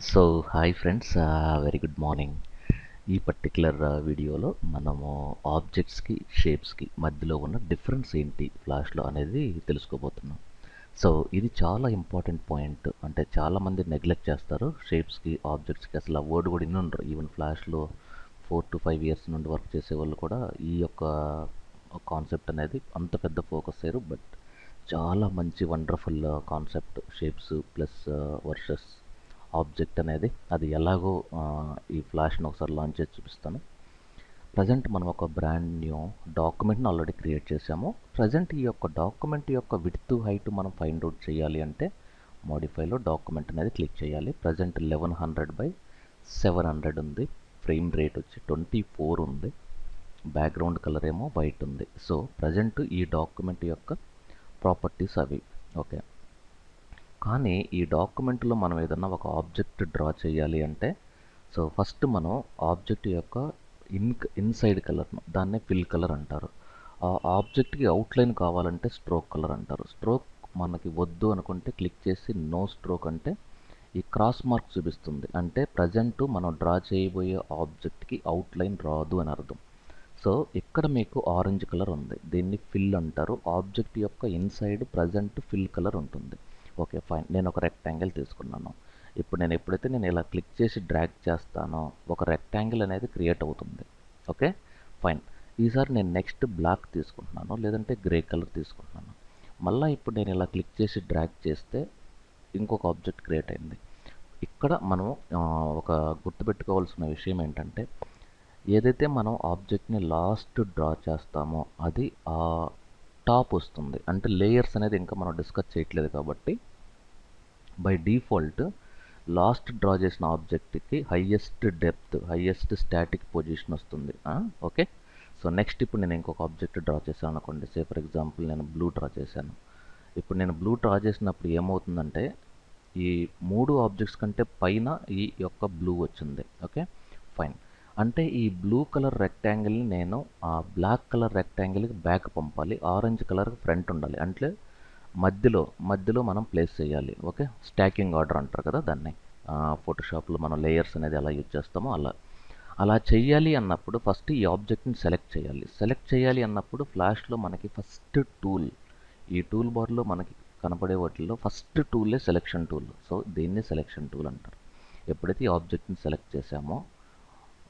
So hi friends, very good morning. ఈ particular వీడియోలో మనము ఆబ్జెక్ట్స్కి షేప్స్కి మధ్యలో ఉన్న డిఫరెన్స్ ఏంటి ఫ్లాష్లో అనేది తెలుసుకోబోతున్నాం. సో ఇది చాలా ఇంపార్టెంట్ పాయింట్. అంటే చాలామంది నెగ్లెక్ట్ చేస్తారు షేప్స్కి ఆబ్జెక్ట్స్కి. అసలు ఆ వర్డ్ కూడా ఇన్ని ఉండరు. ఈవెన్ ఫ్లాష్లో 4 to 5 years నుండి వర్క్ చేసే వాళ్ళు కూడా ఈ యొక్క కాన్సెప్ట్ అనేది అంత పెద్ద ఫోకస్ అయ్యారు. బట్ చాలా మంచి wonderful concept shapes plus versus object అనేది. అది ఎలాగో ఈ ఫ్లాష్ని ఒకసారి లాంచ్ చేసి చూపిస్తాను. ప్రజెంట్ మనం ఒక బ్రాండ్ న్యూ డాక్యుమెంట్ని ఆల్రెడీ క్రియేట్ చేసాము. ప్రజెంట్ ఈ యొక్క డాక్యుమెంట్ యొక్క విడ్త్ హైట్ మనం ఫైండ్ అవుట్ చేయాలి అంటే మోడిఫైలో డాక్యుమెంట్ అనేది క్లిక్ చేయాలి. ప్రజెంట్ 1100/700 ఉంది. ఫ్రేమ్ రేట్ వచ్చి 24 ఉంది. బ్యాక్గ్రౌండ్ కలర్ ఏమో వైట్ ఉంది. సో ప్రజెంట్ ఈ డాక్యుమెంట్ యొక్క ప్రాపర్టీస్ అవి. ఓకే, కానీ ఈ డాక్యుమెంట్లో మనం ఏదన్నా ఒక ఆబ్జెక్ట్ డ్రా చేయాలి అంటే సో ఫస్ట్ మనం ఆబ్జెక్ట్ యొక్క ఇన్సైడ్ కలర్ను దాన్నే ఫిల్ కలర్ అంటారు. ఆ ఆబ్జెక్ట్కి అవుట్లైన్ కావాలంటే స్ట్రోక్ కలర్ అంటారు. స్ట్రోక్ మనకి వద్దు అనుకుంటే క్లిక్ చేసి నో స్ట్రోక్ అంటే ఈ క్రాస్ మార్క్ చూపిస్తుంది. అంటే ప్రజెంట్ మనం డ్రా చేయబోయే ఆబ్జెక్ట్కి అవుట్లైన్ రాదు అని అర్థం. సో ఇక్కడ మీకు ఆరెంజ్ కలర్ ఉంది, దీన్ని ఫిల్ అంటారు. ఆబ్జెక్ట్ యొక్క ఇన్సైడ్ ప్రజెంట్ ఫిల్ కలర్ ఉంటుంది. ఓకే ఫైన్, నేను ఒక రెక్టాంగిల్ తీసుకున్నాను. ఇప్పుడు నేను ఎప్పుడైతే నేను ఇలా క్లిక్ చేసి డ్రాగ్ చేస్తానో ఒక రెక్టాంగిల్ అనేది క్రియేట్ అవుతుంది. ఓకే ఫైన్, ఈసారి నేను నెక్స్ట్ బ్లాక్ తీసుకుంటున్నాను, లేదంటే గ్రే కలర్ తీసుకుంటున్నాను. మళ్ళీ ఇప్పుడు నేను ఇలా క్లిక్ చేసి డ్రాగ్ చేస్తే ఇంకొక ఆబ్జెక్ట్ క్రియేట్ అయింది. ఇక్కడ మనం ఒక గుర్తుపెట్టుకోవాల్సిన విషయం ఏంటంటే ఏదైతే మనం ఆబ్జెక్ట్ని లాస్ట్ డ్రా చేస్తామో అది ఆ టాప్ వస్తుంది. అంటే లేయర్స్ అనేది ఇంకా మనం డిస్కస్ చేయట్లేదు కాబట్టి బై డిఫాల్ట్ లాస్ట్ డ్రా చేసిన ఆబ్జెక్ట్కి highest depth, highest static position వస్తుంది. ఓకే, సో నెక్స్ట్ ఇప్పుడు నేను ఇంకొక ఆబ్జెక్ట్ డ్రా చేశాను అనుకోండి. సే ఫర్ ఎగ్జాంపుల్ నేను బ్లూ డ్రా చేశాను. ఇప్పుడు నేను బ్లూ డ్రా చేసినప్పుడు ఏమవుతుందంటే ఈ 3 ఆబ్జెక్ట్స్ కంటే పైన ఈ యొక్క బ్లూ వచ్చింది. ఓకే ఫైన్, అంటే ఈ బ్లూ కలర్ రెక్టాంగిల్ని నేను ఆ బ్లాక్ కలర్ రెక్టాంగిల్కి బ్యాక్ పంపాలి, ఆరెంజ్ కలర్కి ఫ్రంట్ ఉండాలి. అంటే మధ్యలో మనం ప్లేస్ చేయాలి. ఓకే, స్టాకింగ్ ఆర్డర్ అంటారు కదా దాన్ని. ఫోటోషాప్లో మనం లేయర్స్ అనేది ఎలా యూజ్ చేస్తామో అలా చేయాలి అన్నప్పుడు ఫస్ట్ ఈ ఆబ్జెక్ట్ని సెలెక్ట్ చేయాలి. సెలెక్ట్ చేయాలి అన్నప్పుడు ఫ్లాష్లో మనకి ఫస్ట్ టూల్, ఈ టూల్ బార్లో మనకి కనపడే వాటిల్లో ఫస్ట్ టూలే సెలెక్షన్ టూల్. సో దీన్ని సెలెక్షన్ టూల్ అంటారు. ఎప్పుడైతే ఈ ఆబ్జెక్ట్ని సెలెక్ట్ చేసామో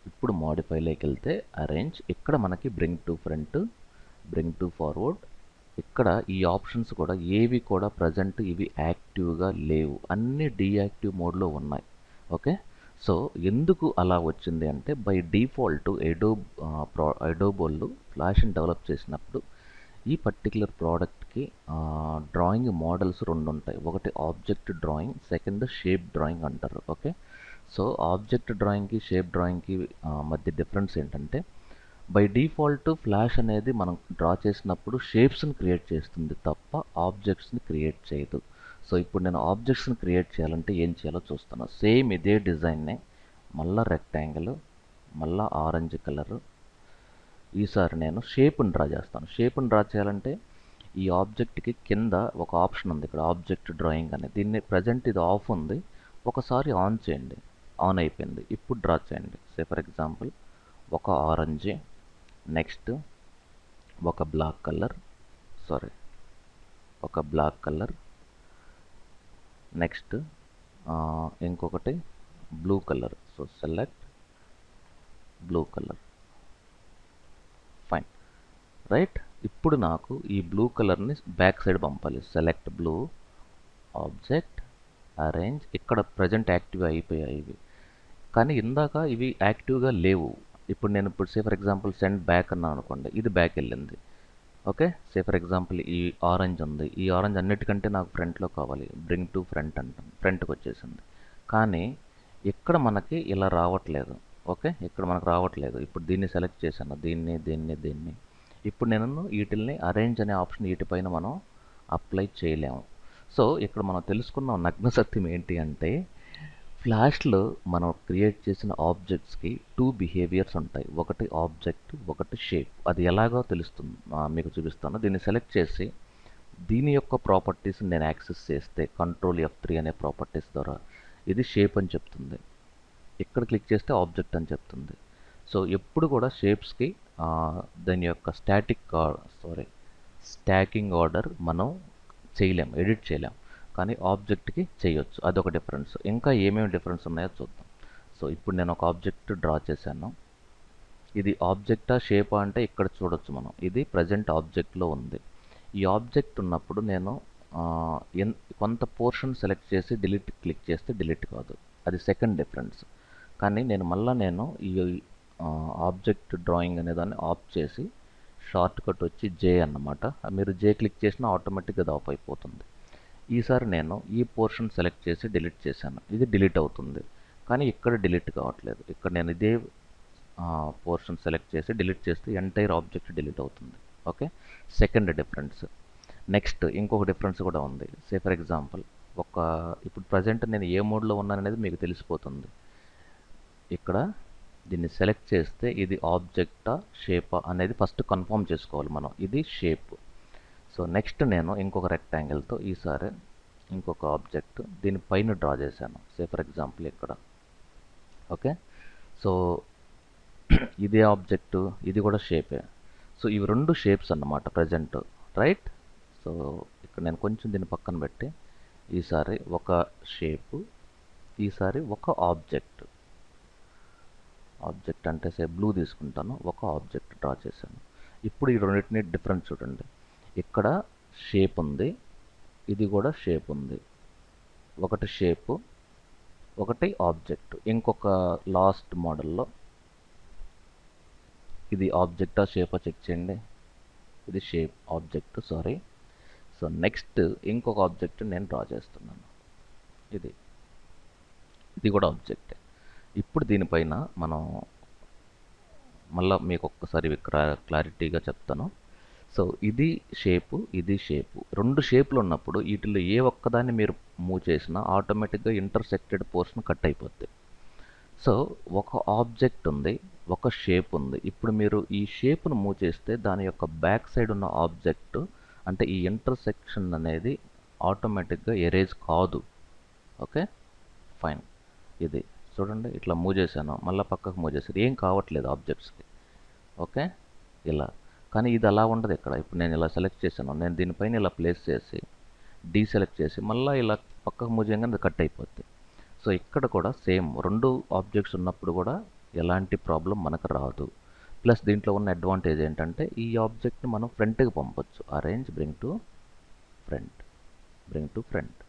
ఇప్పుడు మోడిఫైలోకి వెళ్తే అరేంజ్, ఇక్కడ మనకి bring to front, bring to forward, ఇక్కడ ఈ ఆప్షన్స్ కూడా ఏవి కూడా ప్రజెంట్ ఇవి యాక్టివ్గా లేవు, అన్ని డీయాక్టివ్ మోడ్లో ఉన్నాయి. ఓకే, సో ఎందుకు అలా వచ్చింది అంటే బై డిఫాల్ట్ ఎడోబోల్ ఫ్లాష్ని డెవలప్ చేసినప్పుడు ఈ పర్టికులర్ ప్రోడక్ట్కి డ్రాయింగ్ మోడల్స్ 2 ఉంటాయి. ఒకటి object drawing, second shape drawing అంటారు. ఓకే, సో ఆబ్జెక్ట్ డ్రాయింగ్కి షేప్ డ్రాయింగ్కి మధ్య డిఫరెన్స్ ఏంటంటే బై డిఫాల్ట్ ఫ్లాష్ అనేది మనం డ్రా చేసినప్పుడు షేప్స్ని క్రియేట్ చేస్తుంది తప్ప ఆబ్జెక్ట్స్ని క్రియేట్ చేయదు. సో ఇప్పుడు నేను ఆబ్జెక్ట్స్ని క్రియేట్ చేయాలంటే ఏం చేయాలో చూస్తాను. సేమ్ ఇదే డిజైన్నే మళ్ళీ రెక్టాంగిల్, మళ్ళీ ఆరెంజ్ కలరు. ఈసారి నేను షేప్ని డ్రా చేస్తాను. షేప్ని డ్రా చేయాలంటే ఈ ఆబ్జెక్ట్కి కింద ఒక ఆప్షన్ ఉంది, ఇక్కడ ఆబ్జెక్ట్ డ్రాయింగ్ అని. దీన్ని ప్రజెంట్ ఇది ఆఫ్ ఉంది, ఒకసారి ఆన్ చేయండి. ఆన్ అయిపోయింది. ఇప్పుడు డ్రా చేయండి. సే ఫర్ ఎగ్జాంపుల్ ఒక ఆరెంజ్, నెక్స్ట్ ఒక బ్లాక్ కలర్, నెక్స్ట్ ఇంకొకటి blue colour. So select blue colour, fine right. ఇప్పుడు నాకు ఈ బ్లూ కలర్ని బ్యాక్ సైడ్ పంపాలి. Select blue, object, arrange. ఇక్కడ ప్రజెంట్ యాక్టివ్ అయిపోయాయి ఇవి, కానీ ఇందాక ఇవి యాక్టివ్గా లేవు. ఇప్పుడు సే ఫర్ ఎగ్జాంపుల్ సెండ్ బ్యాక్ అన్నాను అనుకోండి, ఇది బ్యాక్ వెళ్ళింది. ఓకే, సే ఫర్ ఎగ్జాంపుల్ ఈ ఆరెంజ్ ఉంది, ఈ ఆరెంజ్ అన్నిటికంటే నాకు ఫ్రంట్లో కావాలి, బ్రింగ్ టు ఫ్రంట్ అంటాను, ఫ్రంట్కి వచ్చేసింది. కానీ ఇక్కడ మనకి ఇలా రావట్లేదు. ఓకే, ఇక్కడ మనకు రావట్లేదు. ఇప్పుడు దీన్ని సెలెక్ట్ చేశాను, దీన్ని. ఇప్పుడు నేను వీటిల్ని అరేంజ్ అనే ఆప్షన్ వీటిపైన మనం అప్లై చేయలేము. సో ఇక్కడ మనం తెలుసుకున్న నగ్న సత్యం ఏంటి అంటే ఫ్లాష్లో మనం క్రియేట్ చేసిన ఆబ్జెక్ట్స్కి 2 బిహేవియర్స్ ఉంటాయి. ఒకటి ఆబ్జెక్ట్, ఒకటి షేప్. అది ఎలాగో తెలుస్తుంది, మీకు చూపిస్తాను. దీన్ని సెలెక్ట్ చేసి దీని యొక్క ప్రాపర్టీస్ని నేను యాక్సెస్ చేస్తే కంట్రోల్ F3 అనే ప్రాపర్టీస్ ద్వారా ఇది షేప్ అని చెప్తుంది. ఇక్కడ క్లిక్ చేస్తే ఆబ్జెక్ట్ అని చెప్తుంది. సో ఎప్పుడు కూడా షేప్స్కి దాని యొక్క స్టాకింగ్ ఆర్డర్ మనం చేయలేం, ఎడిట్ చేయలేం. కానీ ఆబ్జెక్ట్కి చేయొచ్చు. అదొక డిఫరెన్స్. ఇంకా ఏమేమి డిఫరెన్స్ ఉన్నాయో చూద్దాం. సో ఇప్పుడు నేను ఒక ఆబ్జెక్ట్ డ్రా చేశాను. ఇది ఆబ్జెక్టా షేపా అంటే ఇక్కడ చూడొచ్చు మనం. ఇది ప్రజెంట్ ఆబ్జెక్ట్లో ఉంది. ఈ ఆబ్జెక్ట్ ఉన్నప్పుడు నేను కొంత పోర్షన్ సెలెక్ట్ చేసి డిలీట్ క్లిక్ చేస్తే డిలీట్ కాదు. అది సెకండ్ డిఫరెన్స్. కానీ నేను ఈ ఆబ్జెక్ట్ డ్రాయింగ్ అనే దాన్ని ఆఫ్ చేసి షార్ట్ కట్ వచ్చి జే అన్నమాట. మీరు జే క్లిక్ చేసినా ఆటోమేటిక్గా అది ఆఫ్ అయిపోతుంది. ఈసారి నేను ఈ పోర్షన్ సెలెక్ట్ చేసి డిలీట్ చేశాను. ఇది డిలీట్ అవుతుంది. కానీ ఇక్కడ డిలీట్ కావట్లేదు. ఇక్కడ నేను ఇదే పోర్షన్ సెలెక్ట్ చేసి డిలీట్ చేస్తే ఎంటైర్ ఆబ్జెక్ట్ డిలీట్ అవుతుంది. Okay, second difference. నెక్స్ట్ ఇంకొక డిఫరెన్స్ కూడా ఉంది. సే ఫర్ ఎగ్జాంపుల్ ఇప్పుడు ప్రజెంట్ నేను ఏ మోడ్లో ఉన్నాను అనేది మీకు తెలిసిపోతుంది. ఇక్కడ దీన్ని సెలెక్ట్ చేస్తే ఇది ఆబ్జెక్టా షేపా అనేది ఫస్ట్ కన్ఫర్మ్ చేసుకోవాలి మనం. ఇది షేప్. సో నెక్స్ట్ నేను ఇంకొక రెక్టాంగిల్తో ఈసారి ఇంకొక ఆబ్జెక్ట్ దీనిపైన డ్రా చేశాను. సే ఫర్ ఎగ్జాంపుల్ ఇక్కడ. ఓకే, సో ఇదే ఆబ్జెక్టు, ఇది కూడా షేపే. సో ఇవి రెండు షేప్స్ అన్నమాట ప్రజెంట్, రైట్? సో ఇక్కడ నేను కొంచెం దీన్ని పక్కన పెట్టి ఈసారి ఒక షేపు, ఈసారి ఒక ఆబ్జెక్ట్ అంటే సే బ్లూ తీసుకుంటాను. ఒక ఆబ్జెక్ట్ డ్రా చేశాను. ఇప్పుడు ఈ రెండింటిని డిఫరెన్స్ చూడండి. ఇక్కడ షేప్ ఉంది, ఇది కూడా షేప్ ఉంది. ఒకటి షేపు, ఒకటి ఆబ్జెక్ట్. ఇంకొక లాస్ట్ మోడల్లో ఇది ఆబ్జెక్టా షేపా చెక్ చేయండి. ఇది shape, object, sorry. So next ఇంకొక ఆబ్జెక్ట్ నేను డ్రా చేస్తున్నాను. ఇది కూడా ఆబ్జెక్టే. ఇప్పుడు దీనిపైన మనం మళ్ళీ మీకు ఒక్కసారి క్లారిటీగా చెప్తాను. సో ఇది షేపు, ఇది షేపు. రెండు షేపులు ఉన్నప్పుడు వీటిలో ఏ ఒక్కదాన్ని మీరు మూవ్ చేసినా ఆటోమేటిక్గా ఇంటర్సెక్టెడ్ పోర్షన్ కట్ అయిపోద్ది. సో ఒక ఆబ్జెక్ట్ ఉంది, ఒక షేప్ ఉంది. ఇప్పుడు మీరు ఈ షేప్ను మూవ్ చేస్తే దాని యొక్క బ్యాక్ సైడ్ ఉన్న ఆబ్జెక్ట్ అంటే ఈ ఇంటర్సెక్షన్ అనేది ఆటోమేటిక్గా ఎరేజ్ కాదు. Okay, fine. ఇది చూడండి, ఇట్లా మూవ్ చేశాను, మళ్ళీ పక్కకు మూవ్ చేశాను, ఏం కావట్లేదు ఆబ్జెక్ట్స్కి. ఓకే, ఇలా. కానీ ఇది అలా ఉండదు ఇక్కడ. ఇప్పుడు నేను ఇలా సెలెక్ట్ చేశాను, నేను దీనిపైన ఇలా ప్లేస్ చేసి డీసెలెక్ట్ చేసి మళ్ళీ ఇలా పక్కకు మూవ్ చేయగానే అది కట్ అయిపోద్ది. సో ఇక్కడ కూడా సేమ్, రెండు ఆబ్జెక్ట్స్ ఉన్నప్పుడు కూడా ఎలాంటి ప్రాబ్లం మనకు రాదు. ప్లస్ దీంట్లో ఉన్న అడ్వాంటేజ్ ఏంటంటే ఈ ఆబ్జెక్ట్ని మనం ఫ్రంట్కి పంపొచ్చు. Arrange, bring to front.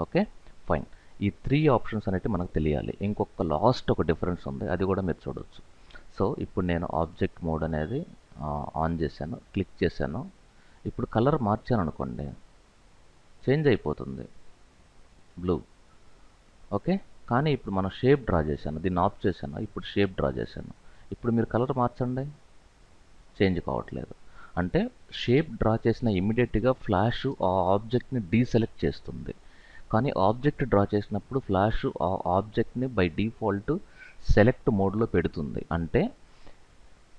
Okay, fine. ఈ 3 ఆప్షన్స్ అనేవి మనకు తెలియాలి. ఇంకొక లాస్ట్ ఒక డిఫరెన్స్ ఉంది, అది కూడా మీరు చూడవచ్చు. సో ఇప్పుడు నేను ఆబ్జెక్ట్ మోడ్ అనేది ఆన్ చేశాను, క్లిక్ చేశాను. ఇప్పుడు కలర్ మార్చాను అనుకోండి, చేంజ్ అయిపోతుంది, బ్లూ. ఓకే, కానీ ఇప్పుడు మనం షేప్ డ్రా చేశాను, దీన్ని ఆఫ్ చేశాను, ఇప్పుడు షేప్ డ్రా చేశాను. ఇప్పుడు మీరు కలర్ మార్చండి, చేంజ్ కావట్లేదు. అంటే షేప్ డ్రా చేసిన ఇమ్మీడియట్గా ఫ్లాష్ ఆ ఆబ్జెక్ట్ని డీసెలెక్ట్ చేస్తుంది. కానీ ఆబ్జెక్ట్ డ్రా చేసినప్పుడు ఫ్లాష్ ఆ ఆబ్జెక్ట్ని బై డిఫాల్ట్ సెలెక్ట్ మోడ్లో పెడుతుంది. అంటే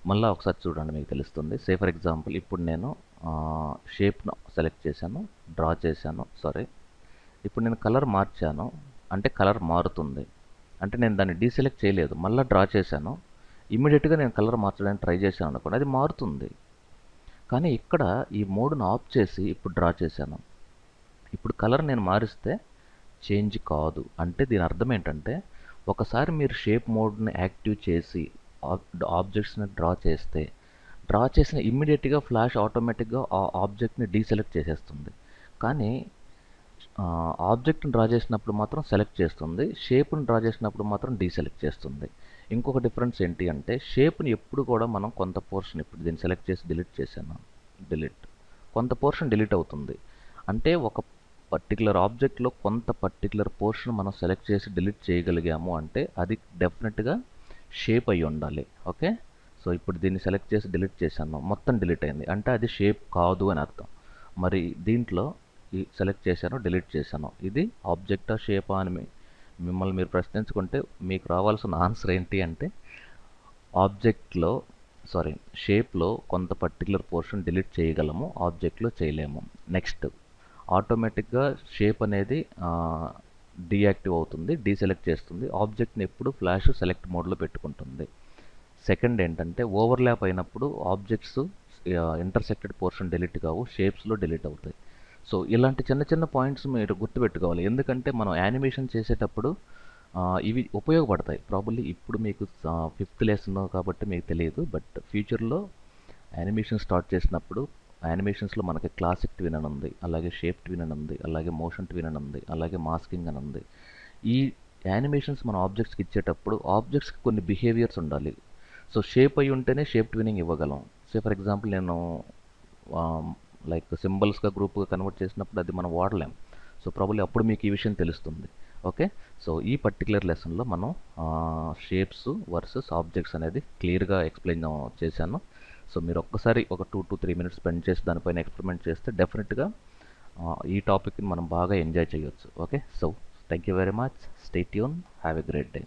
మళ్ళీ ఒకసారి చూడండి, మీకు తెలుస్తుంది. సే ఫర్ ఎగ్జాంపుల్ ఇప్పుడు నేను షేప్ను సెలెక్ట్ చేశాను, డ్రా చేశాను, సారీ. ఇప్పుడు నేను కలర్ మార్చాను అంటే కలర్ మారుతుంది. అంటే నేను దాన్ని డీసెలెక్ట్ చేయలేదు, మళ్ళీ డ్రా చేశాను, ఇమ్మీడియట్గా నేను కలర్ మార్చడానికి ట్రై చేశాను అనుకోండి, అది మారుతుంది. కానీ ఇక్కడ ఈ మోడ్ను ఆఫ్ చేసి ఇప్పుడు డ్రా చేశాను, ఇప్పుడు కలర్ నేను మారిస్తే చేంజ్ కాదు. అంటే దీని అర్థం ఏంటంటే ఒకసారి మీరు షేప్ మోడ్ని యాక్టివ్ చేసి ఆబ్జెక్ట్స్ని డ్రా చేసిన ఇమ్మీడియట్గా ఫ్లాష్ ఆటోమేటిక్గా ఆ ఆబ్జెక్ట్ని డీసెలెక్ట్ చేసేస్తుంది. కానీ ఆబ్జెక్ట్ని డ్రా చేసినప్పుడు మాత్రం సెలెక్ట్ చేస్తుంది, షేప్ని డ్రా చేసినప్పుడు మాత్రం డీసెలెక్ట్ చేస్తుంది. ఇంకొక డిఫరెన్స్ ఏంటి అంటే షేప్ని ఎప్పుడు కూడా మనం కొంత పోర్షన్, ఇప్పుడు దీన్ని సెలెక్ట్ చేసి డిలీట్ చేశాను, కొంత పోర్షన్ డిలీట్ అవుతుంది. అంటే ఒక పర్టికులర్ ఆబ్జెక్ట్లో కొంత పర్టికులర్ పోర్షన్ మనం సెలెక్ట్ చేసి డిలీట్ చేయగలిగాము అంటే అది డెఫినెట్గా షేప్ అయి ఉండాలి. ఓకే, సో ఇప్పుడు దీన్ని సెలెక్ట్ చేసి డిలీట్ చేశాను, మొత్తం డిలీట్ అయింది, అంటే అది షేప్ కాదు అని అర్థం. మరి దీంట్లో ఈ సెలెక్ట్ చేశాను, డిలీట్ చేశాను, ఇది ఆబ్జెక్టా షేపా అని మిమ్మల్ని మీరు ప్రశ్నించుకుంటే మీకు రావాల్సిన ఆన్సర్ ఏంటి అంటే షేప్లో కొంత పర్టికులర్ పోర్షన్ డిలీట్ చేయగలము, ఆబ్జెక్ట్లో చేయలేము. నెక్స్ట్ ఆటోమేటిక్గా షేప్ అనేది డీయాక్టివ్ అవుతుంది, డీసెలెక్ట్ చేస్తుంది. ఆబ్జెక్ట్ని ఎప్పుడు ఫ్లాష్ సెలెక్ట్ మోడ్లో పెట్టుకుంటుంది. సెకండ్ ఏంటంటే ఓవర్లాప్ అయినప్పుడు ఆబ్జెక్ట్స్ ఇంటర్సెక్టెడ్ పోర్షన్ డిలీట్ కావు, షేప్స్లో డిలీట్ అవుతాయి. సో ఇలాంటి చిన్న చిన్న పాయింట్స్ మీరు గుర్తుపెట్టుకోవాలి. ఎందుకంటే మనం యానిమేషన్ చేసేటప్పుడు ఇవి ఉపయోగపడతాయి. ప్రాబబ్లీ ఇప్పుడు మీకు 5th లెసన్ కాబట్టి మీకు తెలియదు, బట్ ఫ్యూచర్లో యానిమేషన్ స్టార్ట్ చేసినప్పుడు యానిమేషన్స్లో మనకి క్లాసిక్ ట్విన్ అని ఉంది, అలాగే షేప్ ట్విన్ అని ఉంది, అలాగే మోషన్ ట్విన్ అని ఉంది, అలాగే మాస్కింగ్ అని ఉంది. ఈ యానిమేషన్స్ మన ఆబ్జెక్ట్స్కి ఇచ్చేటప్పుడు ఆబ్జెక్ట్స్కి కొన్ని బిహేవియర్స్ ఉండాలి. సో షేప్ అయి ఉంటేనే షేప్ ట్వినింగ్ ఇవ్వగలం. సే ఫర్ ఎగ్జాంపుల్ నేను లైక్ సింబల్స్గా గ్రూప్గా కన్వర్ట్ చేసినప్పుడు అది మనం వాడలేం. సో ప్రాబబ్లీ అప్పుడు మీకు ఈ విషయం తెలుస్తుంది. ఓకే, సో ఈ పర్టికులర్ లెసన్లో మనం షేప్స్ వర్సెస్ ఆబ్జెక్ట్స్ అనేది క్లియర్గా ఎక్స్ప్లెయిన్ చేశాను. సో మీరు ఒక్కసారి ఒక 2 to 3 minutes స్పెండ్ చేసి దానిపైన ఎక్స్పెరిమెంట్ చేస్తే డెఫినెట్గా ఈ టాపిక్ని మనం బాగా ఎంజాయ్ చేయొచ్చు. Okay, so thank you very much. Stay tune. Have a great day.